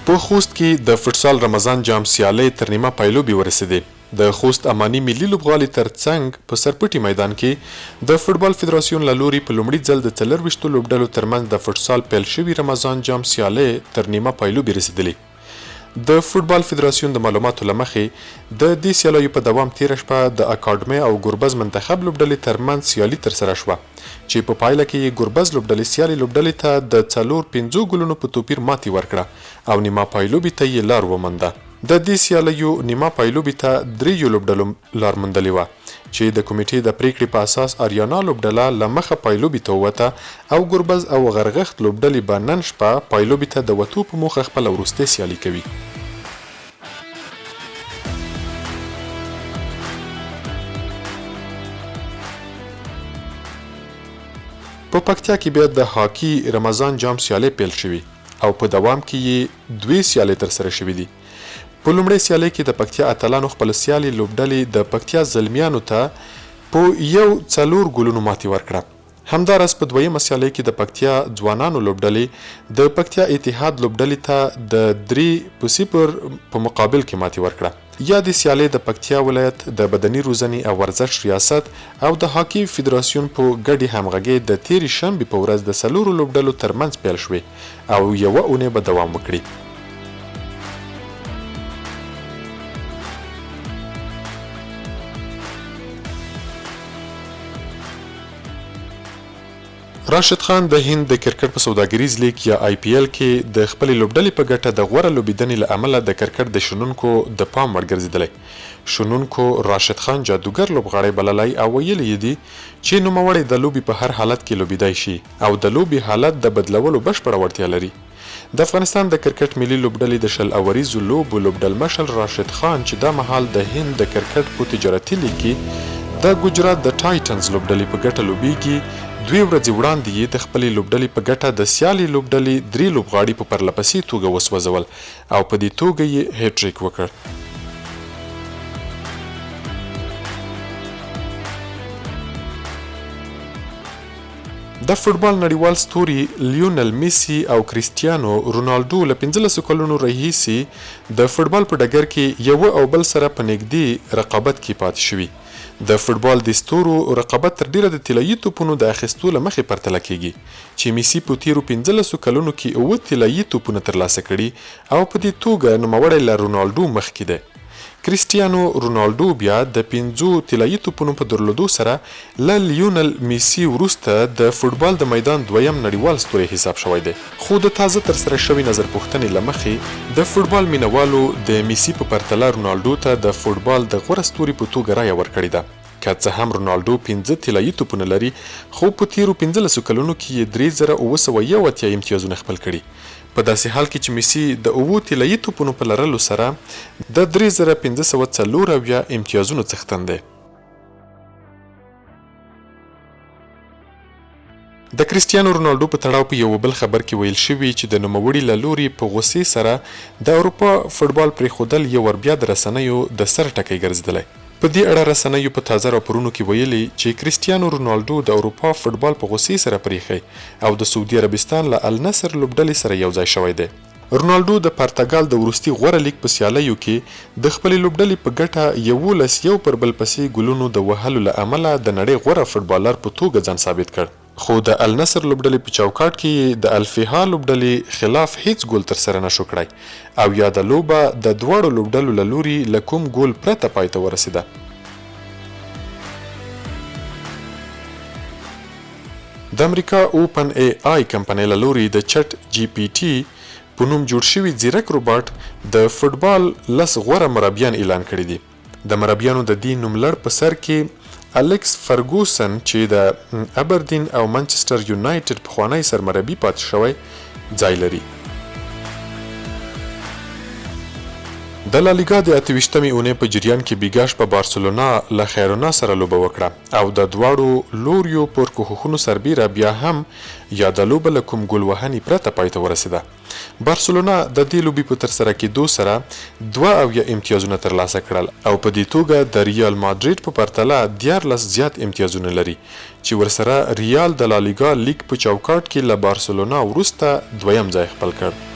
په خوست کې د فوټسال رمضان جام سیالۍ تر نیمه پایلوبې ورسېدې. د خوست اماني ملي لوبغالي ترڅنګ په سرپټي میدان کې د فوټبال فدراسیون له لوري په لومړي ځل د 24 لوبډلو ترمنځ د فوټسال پیل شوي رمضان جام سیالۍ تر نیمه پایلوبې رسېدلې. د فوټبال فدراسیون د معلوماتو له مخې د دې سیالیو په دوام تېره شپه د اکاډمۍ او ګربز منتخب لوبډلې ترمنځ سیالي ترسره شوه چې په پایله کې یې ګربز لوبډلې سیالي لوبډلې ته د 4-5 ګولونو په توپیر ماتې ورکړه او نیمه پایلوبې ته یې لار ومونده. د دې سیالیو نیمه پایلوبې ته 3 لوبډلو لار موندلې وه چې د کمیټې د پریکړې په اساس اریانا لوبډله له مخه پایلوبې ته ووته او ګربز او غرغښت لوبډلې به نن شپه پایلوبې ته د وتو په موخه خپله وروستۍ سیالي کوي. په پکتیا کې بیا د هاکي رمضان جام سیالۍ پیل شوي او په دوام کې یې 2 سیالۍ ترسره شوي دي. په لومړۍ سیالۍ کې د پکتیا اتلانو خپل سیالي لوبډلې د پکتیا زلمیانو ته په 4 ګولونو ماتې ورکړه. همداراز په دویمه سیالۍ کې د پکتیا ځوانانو لوبډلې د پکتیا اتحاد لوبډلې ته د 3-0 په مقابل کې ماتې ورکړه. یا د سیالۍ د پکتیا ولایت د بدني روزنې او ورزش ریاست او د هاکي فدراسیون په ګډې همغږۍ د تېرې شنبې په ورځ د 4 لوبډلو ترمنځ پیل شوې او 1 اونۍ به دوام وکړي. راشد خان د هند د کرکټ په سوداګریز لیګ یا IPL کې د خپلې لوبډلې په ګټه د غوره لوبېدنې له امله د کرکټ د شنونکو د پام وړ ګرځېدلی. شنونکو راشد خان جادوګر لوبغاړی بللی او ویلي یې دي چې نوموړی د لوبې په هر حالت کې لوبېدای شي او د لوبې حالت د بدلولو بشپړه وړتیا لري. د افغانستان د کرکټ ملي لوبډلې د 10 اوریزو لوبو لوبډلمشر راشد خان چې دا مهال د هند د کرکټ په تجارتي لیګ کې د ګجرات د ټایټنز لوبډلې په ګټه لوبېږي. 2 ورځې وړاندې یې د خپلې لوبډلې په ګټه د سیالي لوبډلې 3 لوبغاړي په پرلپسې توګه وسوځول او په دې توګه یې هیټریک وکړ. د فوټبال نړیوال ستوري لیونل میسی او کریسټیانو رونالډو له 15 کلونو راهیسې د فوټبال په ډګر کې یو او بل سره په نږدې رقابت کې پاتې شوي. د فوټبال د ستورو رقابت تر ډیره د طلایي توپونو د اخیستو له مخې پرتله کیږي چې میسی په تیرو 15 کلونو کې 9 طلایي توپونه ترلاسه کړي او په دې توګه نوموړی له رونالډو مخکې دی. کریسټیانو رونالډو بیا د 5 طلایي توپونو په درلودو سره له لیونل میسی وروسته د فوټبال د میدان دویم نړیوال ستوری حساب شوی دی. خو د تازه ترسره شوي نظر پوښتنې له مخې د فوټبال مینوالو د میسی په پرتله رونالډو ته د فوټبال د غوره ستوري په توګه رایه ورکړې ده. که څه هم رونالډو 15 طلایي توپونه لري خو په تیرو 15 کلونو کې یې 3981 امتیازونه خپل کړي. په داسې حال کې چې میسی د 9 طلایي توپونو په لرلو سره د 3540 امتیازونو څښتن دی. د کریسټیانو رونالډو په تړاو په یو بل خبر کې ویل شوي چې د نوموړي له لوري په غوسې سره د اروپا فوټبال پرېښودل یو ور بیا د رسنیو د سر ټکی ګرځېدلی. په دې اړه رسنیو په تازه راپورونو کې ویلي چې کریسټیانو رونالډو د اروپا فوټبال په غوسې سره پریښی او د سعودي عربستان له النصر لوبډلې سره یوځای شوی دی. رونالډو د پرتګال د وروستي غوره لیګ په سیالیو کې د خپلې لوبډلې په ګټه 11 یو پر بل پسې ګولونو د وهلو له امله د نړۍ غوره فوټبالر په توګه ځان ثابت کړ. خو د النصر لوبډلې په چوکاټ کې د الفیها لوبډلې خلاف هیڅ ګول ترسره نشو کړی او یا د لوبه د دواړو لوبډلو له لوري له کوم ګول پرته پای ته ورسېده. د امریکا اوپن AI کمپنۍ له لوري د چټ GPT په نوم جوړ شوي ځیرک روباټ د فوټبال 10 غوره مربیان اعلان کړي دي. د مربیانو د دې نوملړ په سر کې الکس فرګوسن چې د ابردین او منچستر یونایټډ پخوانی سرمربي پاتې شوی ځای لري. د لالیګا د 28مې اونۍ په جریان کې بیګاش په بارسلونا له خیرونا سره لوبه وکړه او د دواړو لوریو پر کوښښونو سربیره بیا هم یا د لوبه له کوم ګول وهنې پرته پای ته ورسېده. بارسلونا د دې لوبې په ترسره کېدو سره 2 امتیازونه ترلاسه کړل او په دې توګه د ریال مادرید په پرتله 14 زیات امتیازونه لري چې ورسره ریال د لالیګا لیګ په چوکاټ کې له بارسلونا وروسته دویم ځای خپل کړ.